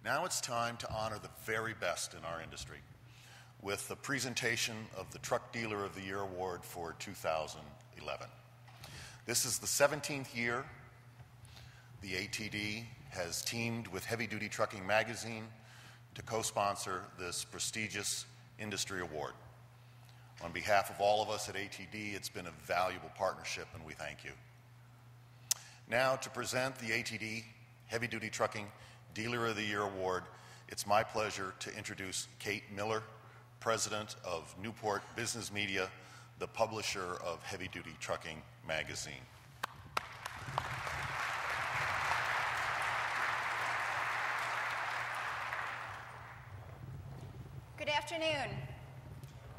Now it's time to honor the very best in our industry with the presentation of the Truck Dealer of the Year Award for 2011. This is the 17th year the ATD has teamed with Heavy Duty Trucking Magazine to co-sponsor this prestigious industry award. On behalf of all of us at ATD, it's been a valuable partnership, and we thank you. Now, to present the ATD Heavy Duty Trucking Dealer of the Year Award, it's my pleasure to introduce Kate Miller, President of Newport Business Media, the publisher of Heavy Duty Trucking Magazine. Good afternoon.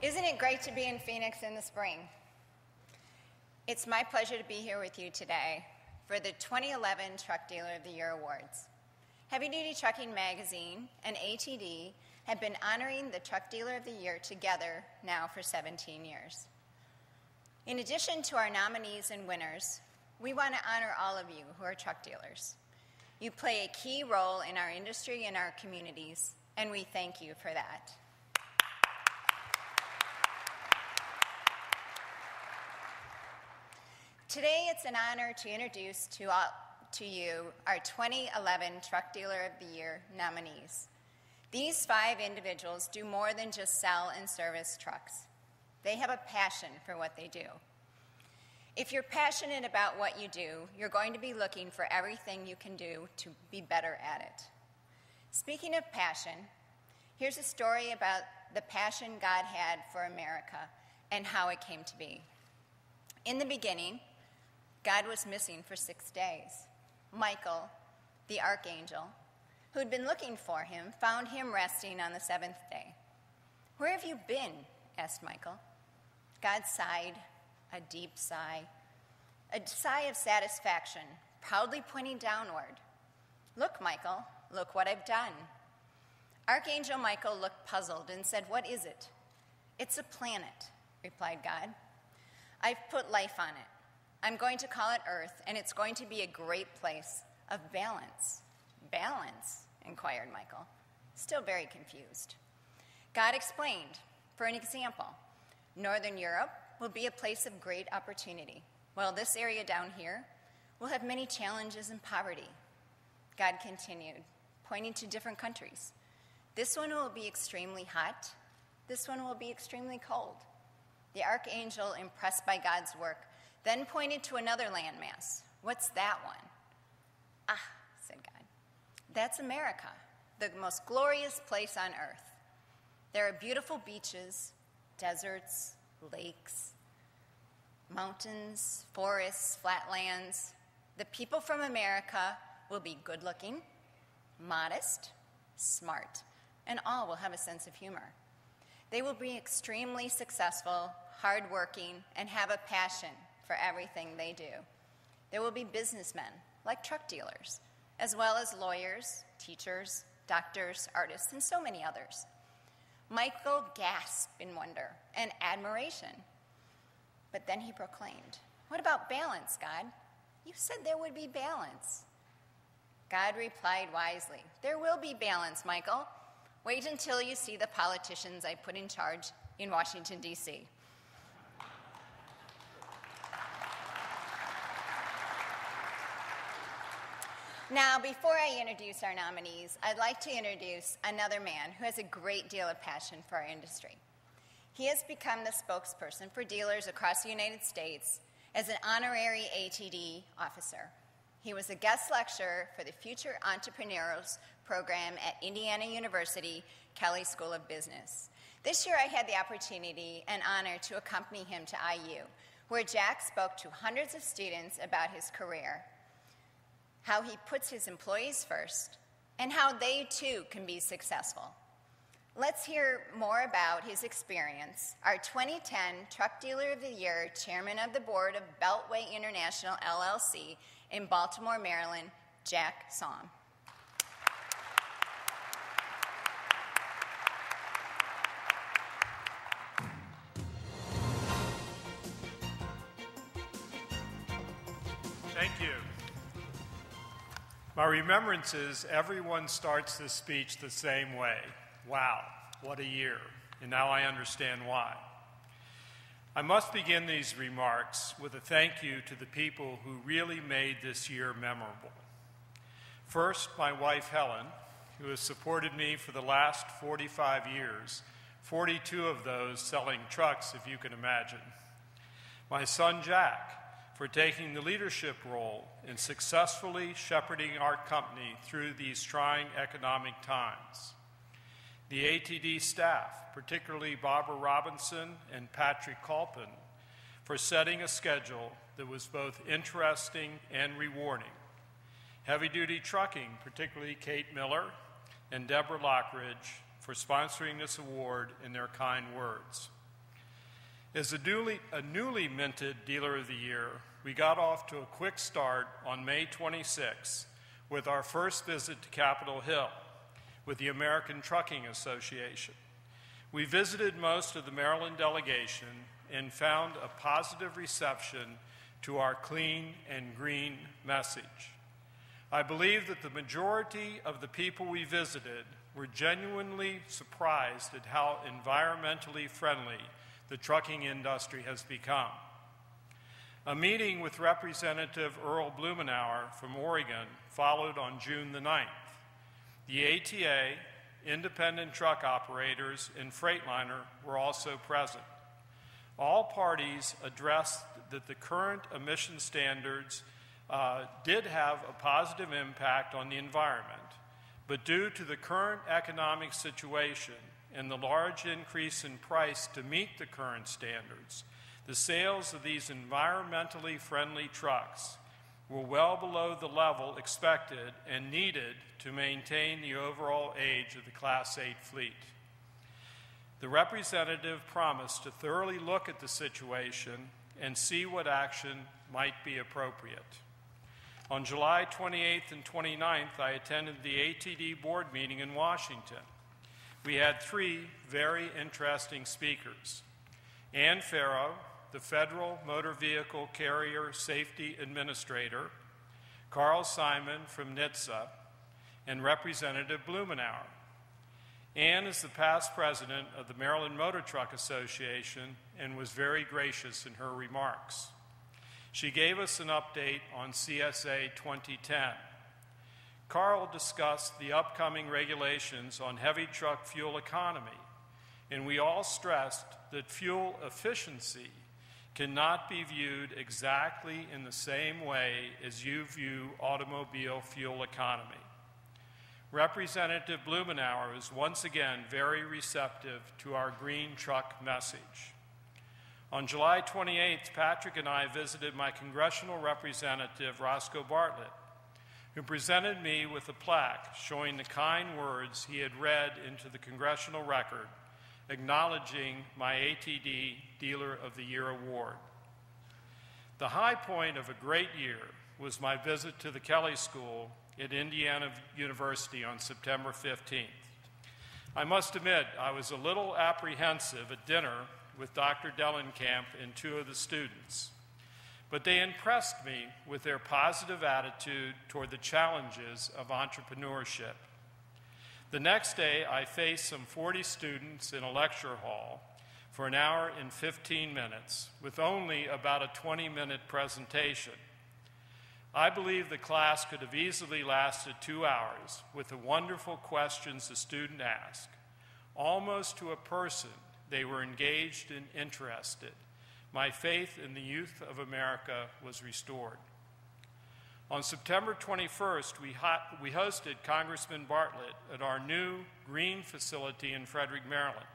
Isn't it great to be in Phoenix in the spring? It's my pleasure to be here with you today for the 2011 Truck Dealer of the Year Awards. Heavy Duty Trucking Magazine and ATD have been honoring the Truck Dealer of the Year together now for 17 years. In addition to our nominees and winners, we want to honor all of you who are truck dealers. You play a key role in our industry and our communities, and we thank you for that. Today, it's an honor to introduce to you our 2011 Truck Dealer of the Year nominees. These 5 individuals do more than just sell and service trucks. They have a passion for what they do. If you're passionate about what you do, you're going to be looking for everything you can do to be better at it. Speaking of passion, here's a story about the passion God had for America and how it came to be. In the beginning, God was missing for 6 days. Michael, the archangel, who'd been looking for him, found him resting on the 7th day. "Where have you been?" asked Michael. God sighed, a deep sigh, a sigh of satisfaction, proudly pointing downward. "Look, Michael, look what I've done." Archangel Michael looked puzzled and said, "What is it?" "It's a planet," replied God. "I've put life on it. I'm going to call it Earth, and it's going to be a great place of balance." "Balance?" inquired Michael, still very confused. God explained, for an example, Northern Europe will be a place of great opportunity, while this area down here will have many challenges and poverty. God continued, pointing to different countries. This one will be extremely hot. This one will be extremely cold. The archangel, impressed by God's work, then pointed to another landmass. "What's that one?" "Ah," said God, "that's America, the most glorious place on earth. There are beautiful beaches, deserts, lakes, mountains, forests, flatlands. The people from America will be good-looking, modest, smart, and all will have a sense of humor. They will be extremely successful, hardworking, and have a passion for everything they do. There will be businessmen, like truck dealers, as well as lawyers, teachers, doctors, artists, and so many others." Michael gasped in wonder and admiration. But then he proclaimed, "What about balance, God? You said there would be balance." God replied wisely, "There will be balance, Michael. Wait until you see the politicians I put in charge in Washington, D.C. Now, before I introduce our nominees, I'd like to introduce another man who has a great deal of passion for our industry. He has become the spokesperson for dealers across the United States as an honorary ATD officer. He was a guest lecturer for the Future Entrepreneurs program at Indiana University Kelley School of Business. This year, I had the opportunity and honor to accompany him to IU, where Jack spoke to hundreds of students about his career, how he puts his employees first, and how they too can be successful. Let's hear more about his experience. Our 2010 Truck Dealer of the Year, Chairman of the Board of Beltway International LLC in Baltimore, Maryland, Jack Somm. Thank you. My remembrance is everyone starts this speech the same way. Wow, what a year. And now I understand why. I must begin these remarks with a thank you to the people who really made this year memorable. First, my wife Helen, who has supported me for the last 45 years, 42 of those selling trucks, if you can imagine. My son Jack, for taking the leadership role in successfully shepherding our company through these trying economic times. The ATD staff, particularly Barbara Robinson and Patrick Colpin, for setting a schedule that was both interesting and rewarding. Heavy-duty trucking, particularly Kate Miller and Deborah Lockridge, for sponsoring this award in their kind words. As a newly minted Dealer of the Year, we got off to a quick start on May 26 with our first visit to Capitol Hill with the American Trucking Association. We visited most of the Maryland delegation and found a positive reception to our clean and green message. I believe that the majority of the people we visited were genuinely surprised at how environmentally friendly the trucking industry has become. A meeting with Representative Earl Blumenauer from Oregon followed on June the 9th. The ATA, independent truck operators, and Freightliner were also present. All parties addressed that the current emission standards did have a positive impact on the environment, but due to the current economic situation and the large increase in price to meet the current standards, the sales of these environmentally friendly trucks were well below the level expected and needed to maintain the overall age of the Class 8 fleet. The representative promised to thoroughly look at the situation and see what action might be appropriate. On July 28th and 29th, I attended the ATD board meeting in Washington. We had three very interesting speakers. Ann Farrow, the Federal Motor Vehicle Carrier Safety Administrator, Carl Simon from NHTSA, and Representative Blumenauer. Ann is the past president of the Maryland Motor Truck Association and was very gracious in her remarks. She gave us an update on CSA 2010. Carl discussed the upcoming regulations on heavy truck fuel economy, and we all stressed that fuel efficiency cannot be viewed exactly in the same way as you view automobile fuel economy. Representative Blumenauer is once again very receptive to our green truck message. On July 28th, Patrick and I visited my congressional representative, Roscoe Bartlett, who presented me with a plaque showing the kind words he had read into the congressional record, acknowledging my ATD Dealer of the Year award. The high point of a great year was my visit to the Kelley School at Indiana University on September 15th. I must admit, I was a little apprehensive at dinner with Dr. Dellenkamp and two of the students, but they impressed me with their positive attitude toward the challenges of entrepreneurship. The next day, I faced some 40 students in a lecture hall for an hour and 15 minutes with only about a 20-minute presentation. I believe the class could have easily lasted 2 hours with the wonderful questions the student asked. Almost to a person, they were engaged and interested. My faith in the youth of America was restored. On September 21st, we hosted Congressman Bartlett at our new green facility in Frederick, Maryland.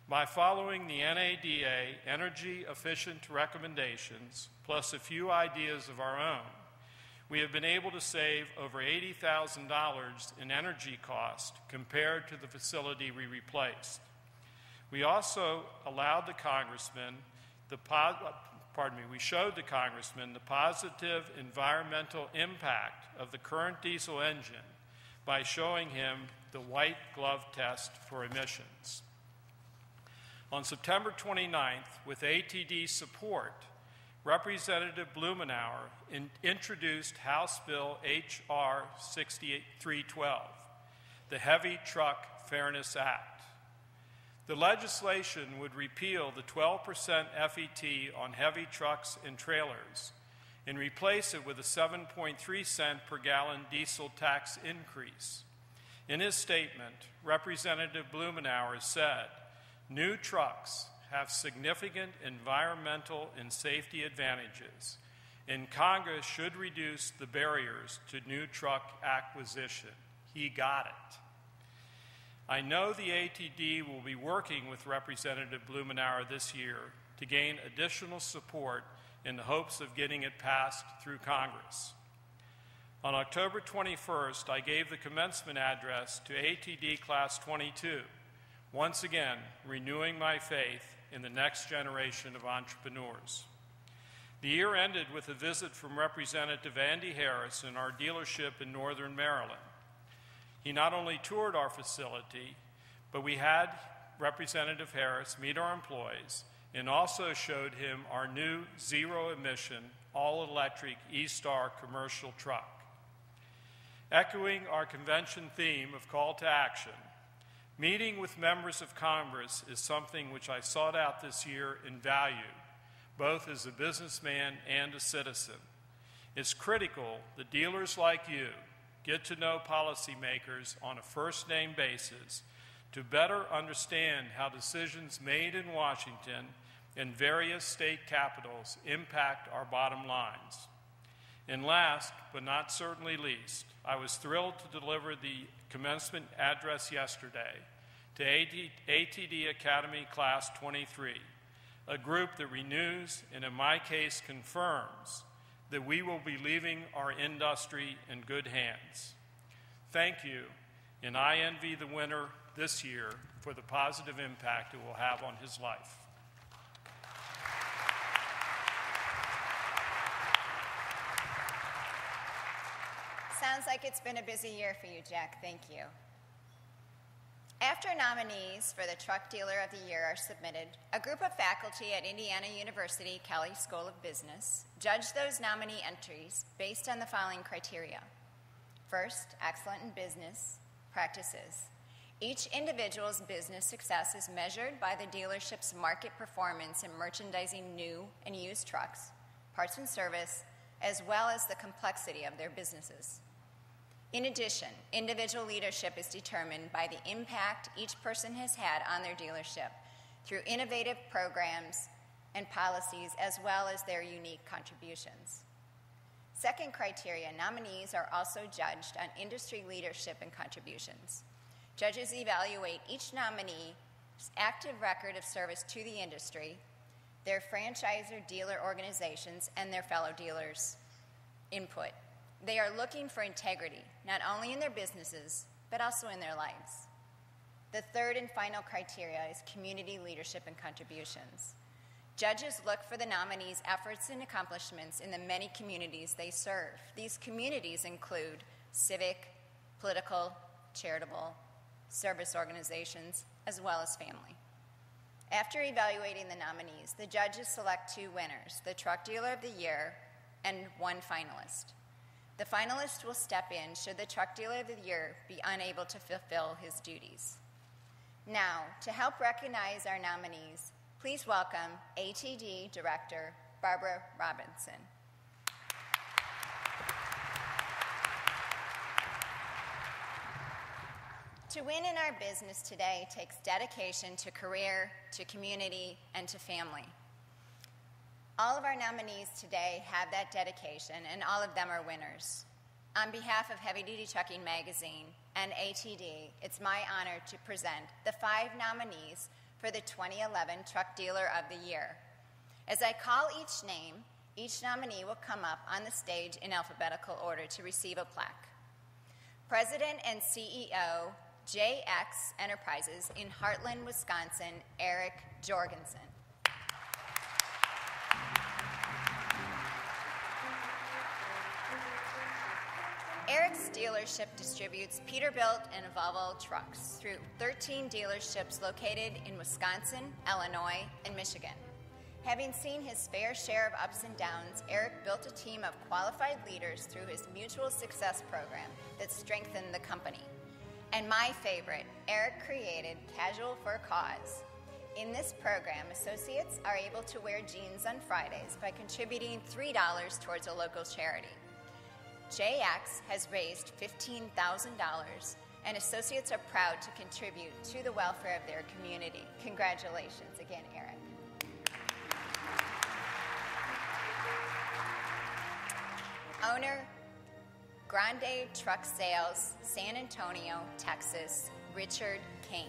By following the NADA energy efficient recommendations, plus a few ideas of our own, we have been able to save over $80,000 in energy cost compared to the facility we replaced. We also allowed the congressman we showed the congressman the positive environmental impact of the current diesel engine by showing him the white glove test for emissions. On September 29th, with ATD support, Representative Blumenauer introduced House Bill H.R. 6312, the Heavy Truck Fairness Act. The legislation would repeal the 12% FET on heavy trucks and trailers and replace it with a 7.3 cent per gallon diesel tax increase. In his statement, Representative Blumenauer said, "New trucks have significant environmental and safety advantages, and Congress should reduce the barriers to new truck acquisition." He got it. I know the ATD will be working with Representative Blumenauer this year to gain additional support in the hopes of getting it passed through Congress. On October 21st, I gave the commencement address to ATD Class 22, once again renewing my faith in the next generation of entrepreneurs. The year ended with a visit from Representative Andy Harris in our dealership in Northern Maryland. He not only toured our facility, but we had Representative Harris meet our employees and also showed him our new zero-emission, all-electric E-Star commercial truck. Echoing our convention theme of call to action, meeting with members of Congress is something which I sought out this year and valued, both as a businessman and a citizen. It's critical that dealers like you get to know policymakers on a first-name basis to better understand how decisions made in Washington and various state capitals impact our bottom lines. And last, but not certainly least, I was thrilled to deliver the commencement address yesterday to ATD Academy Class 23, a group that renews and, in my case, confirms that we will be leaving our industry in good hands. Thank you, and I envy the winner this year for the positive impact it will have on his life. Sounds like it's been a busy year for you, Jack. Thank you. After nominees for the Truck Dealer of the Year are submitted, a group of faculty at Indiana University Kelley School of Business judge those nominee entries based on the following criteria. First, excellent in business practices. Each individual's business success is measured by the dealership's market performance in merchandising new and used trucks, parts and service, as well as the complexity of their businesses. In addition, individual leadership is determined by the impact each person has had on their dealership through innovative programs and policies, as well as their unique contributions. Second criteria, nominees are also judged on industry leadership and contributions. Judges evaluate each nominee's active record of service to the industry, their franchise or dealer organizations, and their fellow dealers' input. They are looking for integrity, not only in their businesses, but also in their lives. The third and final criteria is community leadership and contributions. Judges look for the nominees' efforts and accomplishments in the many communities they serve. These communities include civic, political, charitable, service organizations, as well as family. After evaluating the nominees, the judges select two winners, the Truck Dealer of the Year and one finalist. The finalist will step in should the Truck Dealer of the Year be unable to fulfill his duties. Now, to help recognize our nominees, please welcome ATD Director Barbara Robinson. To win in our business today takes dedication to career, to community, and to family. All of our nominees today have that dedication, and all of them are winners. On behalf of Heavy Duty Trucking Magazine and ATD, it's my honor to present the 5 nominees for the 2011 Truck Dealer of the Year. As I call each name, each nominee will come up on the stage in alphabetical order to receive a plaque. President and CEO, JX Enterprises in Heartland, Wisconsin, Eric Jorgensen. Eric's dealership distributes Peterbilt and Volvo trucks through 13 dealerships located in Wisconsin, Illinois, and Michigan. Having seen his fair share of ups and downs, Eric built a team of qualified leaders through his Mutual Success program that strengthened the company. And my favorite, Eric created Casual for a Cause. In this program, associates are able to wear jeans on Fridays by contributing $3 towards a local charity. JX has raised $15,000, and associates are proud to contribute to the welfare of their community. Congratulations again, Eric. Owner, Grande Truck Sales, San Antonio, Texas, Richard Kane.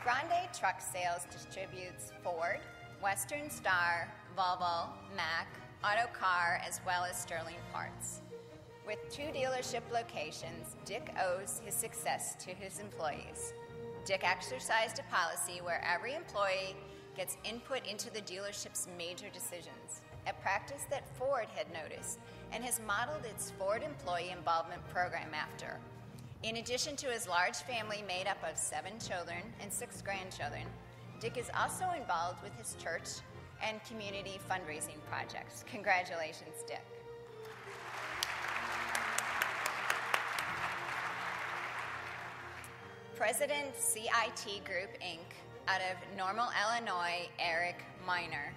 Grande Truck Sales distributes Ford, Western Star, Volvo, Mack, Autocar, as well as Sterling parts. With 2 dealership locations, Dick owes his success to his employees. Dick exercised a policy where every employee gets input into the dealership's major decisions, a practice that Ford had noticed and has modeled its Ford Employee Involvement Program after. In addition to his large family made up of 7 children and 6 grandchildren, Dick is also involved with his church and community fundraising projects. Congratulations, Dick. President CIT Group, Inc., out of Normal, Illinois, Eric Miner.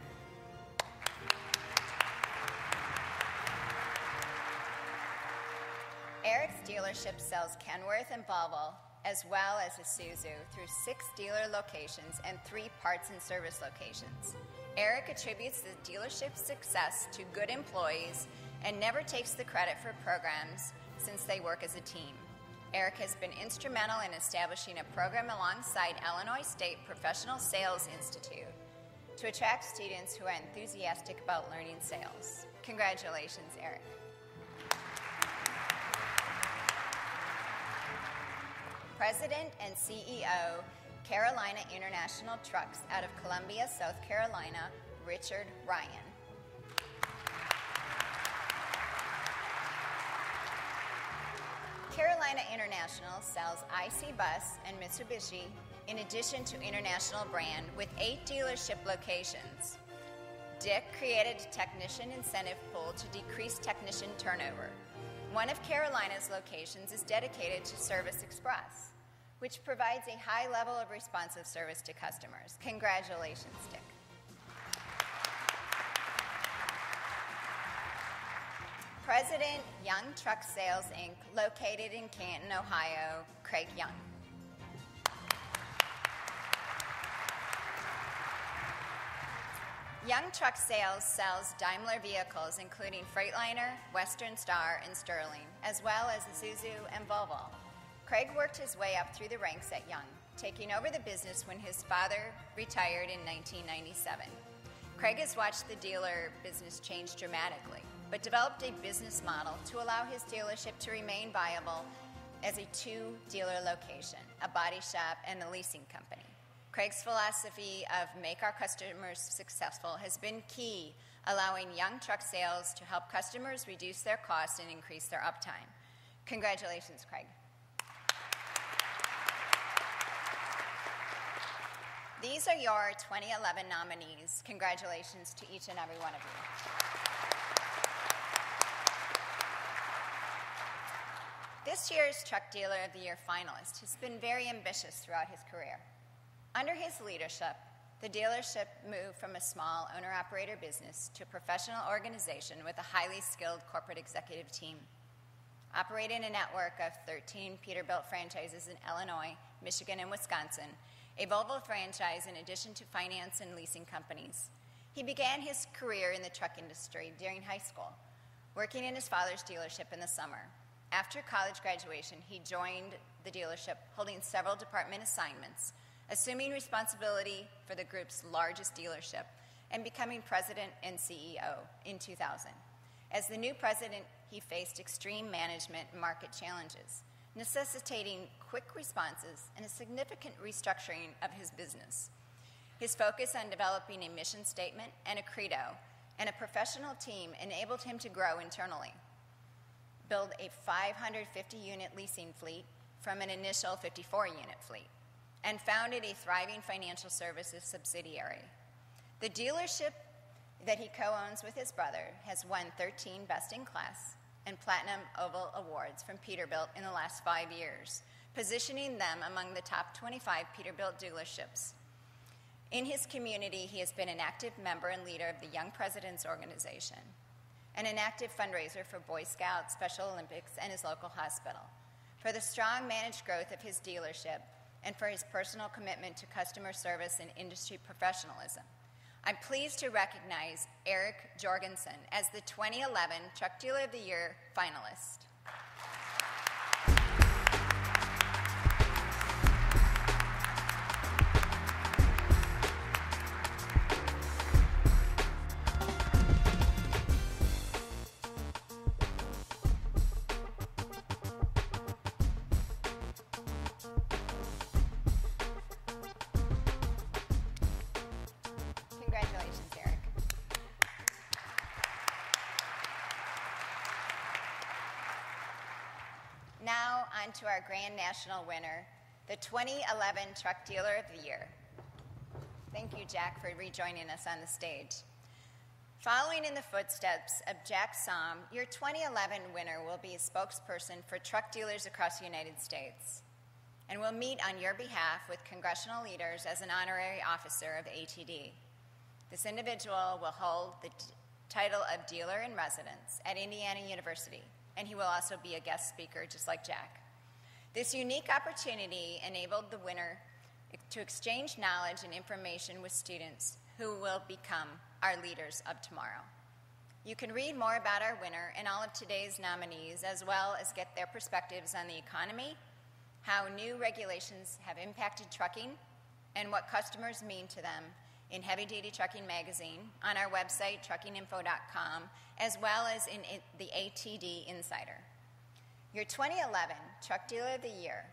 Eric's dealership sells Kenworth and Volvo, as well as Isuzu, through 6 dealer locations and 3 parts and service locations. Eric attributes the dealership's success to good employees and never takes the credit for programs since they work as a team. Eric has been instrumental in establishing a program alongside Illinois State Professional Sales Institute to attract students who are enthusiastic about learning sales. Congratulations, Eric. President and CEO, Carolina International Trucks, out of Columbia, South Carolina, Richard Ryan. Carolina International sells IC Bus and Mitsubishi, in addition to international brand, with 8 dealership locations. Dick created a technician incentive pool to decrease technician turnover. One of Carolina's locations is dedicated to Service Express, which provides a high level of responsive service to customers. Congratulations, Dick. President, Young Truck Sales, Inc., located in Canton, Ohio, Craig Young. Young Truck Sales sells Daimler vehicles, including Freightliner, Western Star, and Sterling, as well as Isuzu and Volvo. Craig worked his way up through the ranks at Young, taking over the business when his father retired in 1997. Craig has watched the dealer business change dramatically, but developed a business model to allow his dealership to remain viable as a 2-dealer location, a body shop, and a leasing company. Craig's philosophy of make our customers successful has been key, allowing Young Truck Sales to help customers reduce their costs and increase their uptime. Congratulations, Craig. These are your 2011 nominees. Congratulations to each and every one of you. This year's Truck Dealer of the Year finalist has been very ambitious throughout his career. Under his leadership, the dealership moved from a small owner-operator business to a professional organization with a highly skilled corporate executive team. Operating a network of 13 Peterbilt franchises in Illinois, Michigan, and Wisconsin, a Volvo franchise in addition to finance and leasing companies. He began his career in the truck industry during high school, working in his father's dealership in the summer. After college graduation, he joined the dealership, holding several department assignments, assuming responsibility for the group's largest dealership, and becoming president and CEO in 2000. As the new president, he faced extreme management and market challenges, necessitating quick responses and a significant restructuring of his business. His focus on developing a mission statement and a credo and a professional team enabled him to grow internally, build a 550-unit leasing fleet, from an initial 54-unit fleet and founded a thriving financial services subsidiary. The dealership that he co-owns with his brother has won 13 Best in Class and Platinum Oval Awards from Peterbilt in the last 5 years, positioning them among the top 25 Peterbilt dealerships. In his community, he has been an active member and leader of the Young Presidents Organization and an active fundraiser for Boy Scouts, Special Olympics, and his local hospital. For the strong managed growth of his dealership and for his personal commitment to customer service and industry professionalism, I'm pleased to recognize Eric Jorgensen as the 2011 Truck Dealer of the Year finalist. Congratulations, Eric. Now on to our Grand National winner, the 2011 Truck Dealer of the Year. Thank you, Jack, for rejoining us on the stage. Following in the footsteps of Jack Somm, your 2011 winner will be a spokesperson for truck dealers across the United States and will meet on your behalf with congressional leaders as an honorary officer of ATD. This individual will hold the title of Dealer in Residence at Indiana University, and he will also be a guest speaker just like Jack. This unique opportunity enabled the winner to exchange knowledge and information with students who will become our leaders of tomorrow. You can read more about our winner and all of today's nominees, as well as get their perspectives on the economy, how new regulations have impacted trucking, and what customers mean to them in Heavy Duty Trucking Magazine, on our website, truckinginfo.com, as well as in the ATD Insider. Your 2011 Truck Dealer of the Year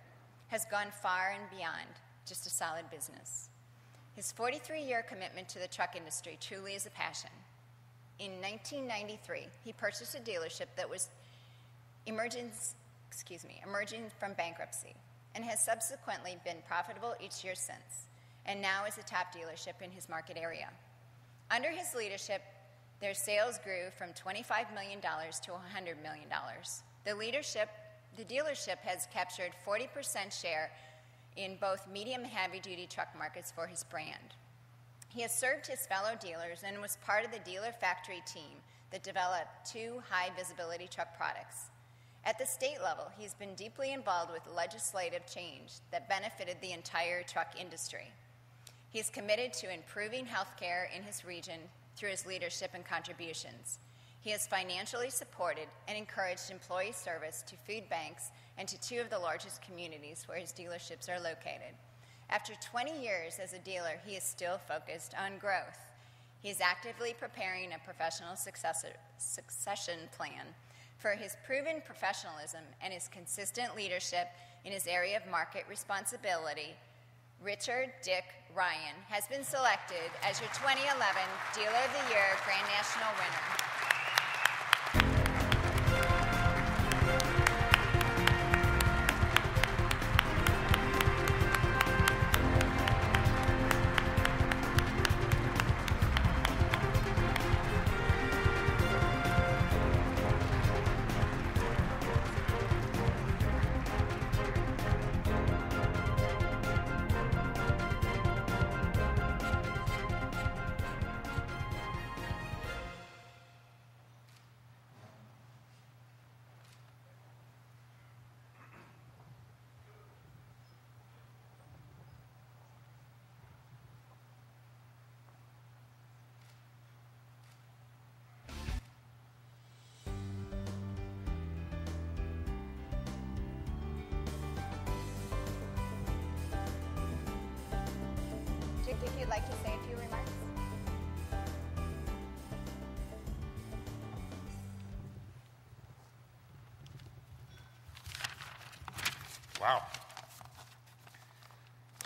has gone far and beyond just a solid business. His 43-year commitment to the truck industry truly is a passion. In 1993, he purchased a dealership that was emerging from bankruptcy and has subsequently been profitable each year since, and now is a top dealership in his market area. Under his leadership, their sales grew from $25 million to $100 million. The dealership has captured 40% share in both medium and heavy-duty truck markets for his brand. He has served his fellow dealers and was part of the dealer factory team that developed 2 high-visibility truck products. At the state level, he's been deeply involved with legislative change that benefited the entire truck industry. He is committed to improving health care in his region through his leadership and contributions. He has financially supported and encouraged employee service to food banks and to 2 of the largest communities where his dealerships are located. After 20 years as a dealer, he is still focused on growth. He is actively preparing a professional succession plan. For his proven professionalism and his consistent leadership in his area of market responsibility, Richard Dick Ryan has been selected as your 2011 Dealer of the Year Grand National winner. Dick, you'd like to say a few remarks? Wow.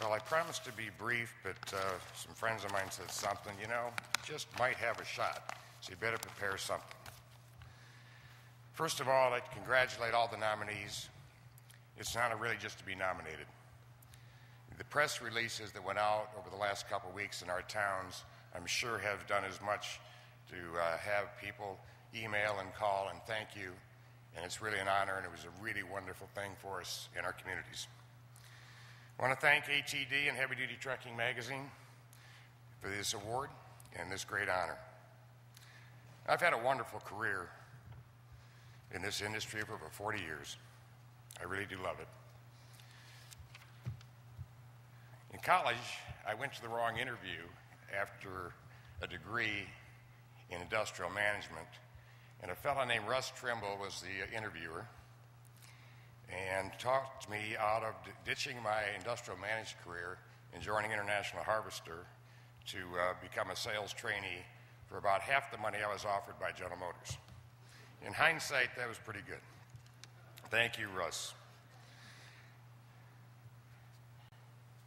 Well, I promised to be brief, but some friends of mine said something, just might have a shot, so you better prepare something. First of all, I'd like to congratulate all the nominees It's not really just to be nominated. The press releases that went out over the last couple of weeks in our towns, I'm sure have done as much to have people email and call and thank you. And it's really an honor, and it was a really wonderful thing for us in our communities. I want to thank ATD and Heavy Duty Trucking Magazine for this award and this great honor. I've had a wonderful career in this industry for over 40 years. I really do love it. In college, I went to the wrong interview after a degree in industrial management, and a fellow named Russ Trimble was the interviewer and talked me out of ditching my industrial management career and joining International Harvester to become a sales trainee for about half the money I was offered by General Motors. In hindsight, that was pretty good. Thank you, Russ.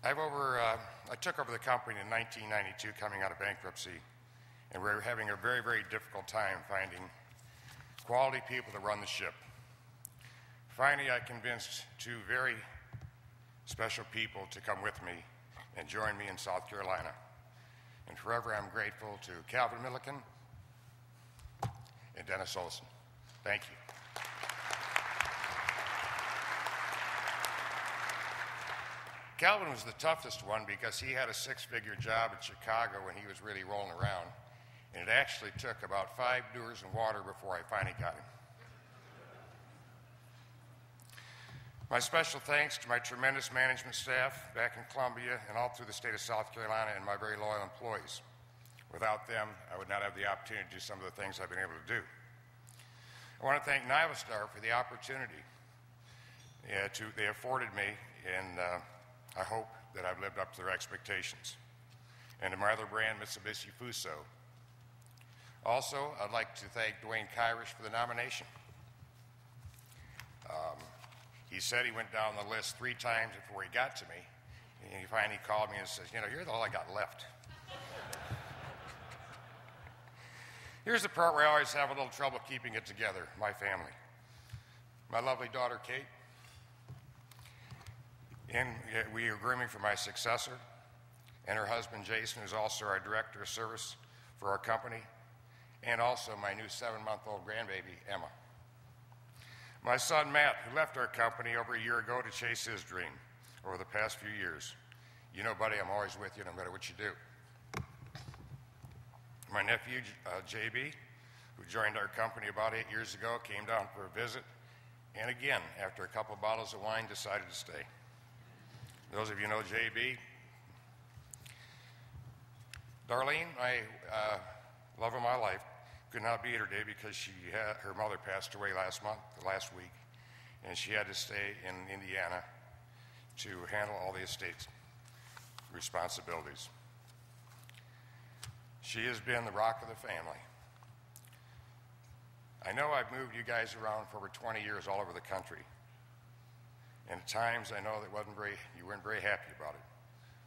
I took over the company in 1992 coming out of bankruptcy, and we were having a very, very difficult time finding quality people to run the ship. Finally, I convinced two very special people to come with me and join me in South Carolina. And forever I'm grateful to Calvin Milliken and Dennis Olson. Thank you. Calvin was the toughest one because he had a six-figure job in Chicago when he was really rolling around, and it actually took about 5 doers in water before I finally got him. My special thanks to my tremendous management staff back in Columbia and all through the state of South Carolina and my very loyal employees. Without them, I would not have the opportunity to do some of the things I've been able to do. I want to thank Nivestar for the opportunity they afforded me, and I hope that I've lived up to their expectations. And to my other brand, Mitsubishi Fuso. Also, I'd like to thank Dwayne Kyrish for the nomination. He said he went down the list 3 times before he got to me, and he finally called me and says, you know, you're all I got left. Here's the part where I always have a little trouble keeping it together, my family. My lovely daughter, Kate, and we are grooming for my successor, and her husband, Jason, who's also our director of service for our company, and also my new 7-month-old grandbaby, Emma. My son, Matt, who left our company over a year ago to chase his dream over the past few years. You know, buddy, I'm always with you no matter what you do. My nephew, JB, who joined our company about 8 years ago, came down for a visit, and again, after a couple bottles of wine, decided to stay. Those of you who know JB. Darlene, my love of my life, could not be here today because her mother passed away last week, and she had to stay in Indiana to handle all the estate's responsibilities. She has been the rock of the family. I know I've moved you guys around for over 20 years all over the country, and at times I know that you weren't very happy about it,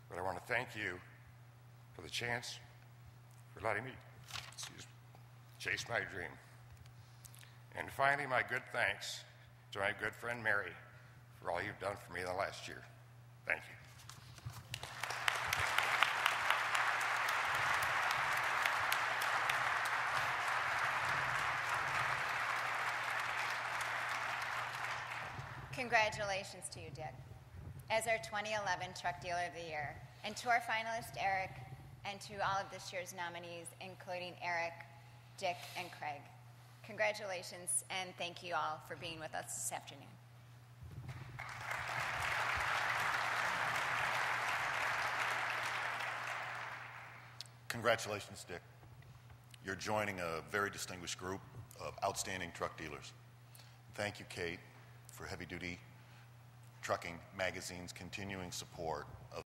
but I want to thank you for the chance for letting me chase my dream. And finally, my good thanks to my good friend Mary for all you've done for me in the last year. Thank you. Congratulations to you, Dick, as our 2011 Truck Dealer of the Year, and to our finalist, Eric, and to all of this year's nominees, including Eric, Dick, and Craig. Congratulations, and thank you all for being with us this afternoon. Congratulations, Dick. You're joining a very distinguished group of outstanding truck dealers. Thank you, Kate, for Heavy Duty Trucking Magazine's continuing support